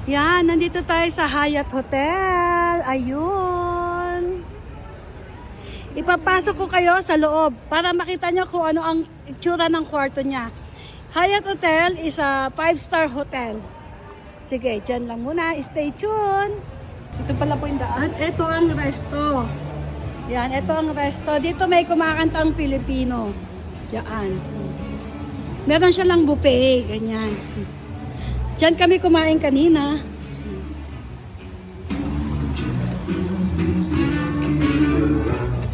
Yan, nandito tayo sa Hyatt Hotel. Ayun. Ipapasok ko kayo sa loob para makita nyo kung ano ang itsura ng kwarto niya. Hyatt Hotel is a 5-star hotel. Sige, dyan lang muna. Stay tuned. Ito pala po yung daan. At ito ang resto. Yan, ito ang resto. Dito may kumakantang Pilipino. Yan. Meron siya lang buffet. Ganyan. Diyan kami kumain kanina.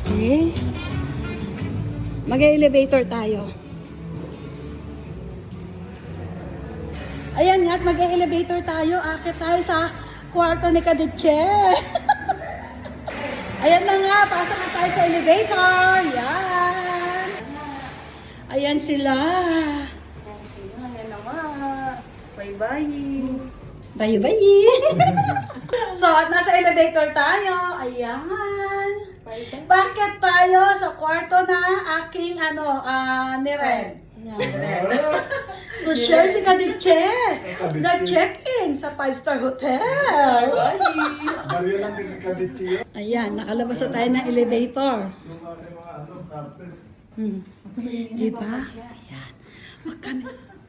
Okay. Mag-elevator tayo. Ayan nga, mag-elevator tayo. Akit tayo sa kwarto ni Kadiche. Ayan na nga, pasok na tayo sa elevator. Yan. Ayan sila. Ayan na nga. Bye-bye. Bye-bye. So, at nasa elevator tayo. Ayan. Bye-bye. Bakit tayo sa kwarto na aking niren? Yan. So, share si Kadiche. Nag-check-in sa 5-star hotel. Maria lang din Kadiche. Ayan, nakalabas na tayo ng elevator. Diba? Ayan.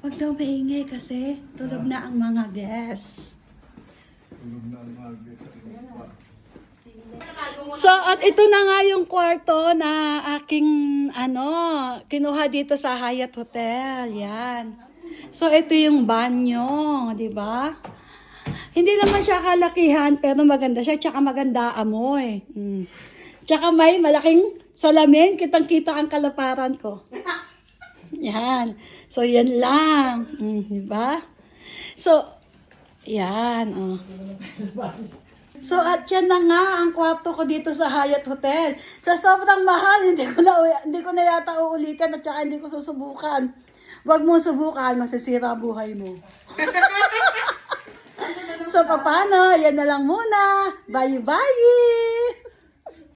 Wag daw maingay kasi tulog na ang mga guests. So, at ito na nga yung kwarto na aking, kinuha dito sa Hyatt Hotel. Yan. So, ito yung banyo, di ba? Hindi naman siya kalakihan, pero maganda siya. Tsaka maganda amoy. Tsaka may malaking salamin. Kitang-kita ang kalaparan ko. Yan. So, yan lang. Di ba? So, yan. Oh. So, at yan na nga ang kwarto ko dito sa Hyatt Hotel. Sa sobrang mahal, hindi ko na yata uulitin at saka hindi ko susubukan. Huwag mo subukan, masisira buhay mo. So, paano? Yan na lang muna. Bye-bye!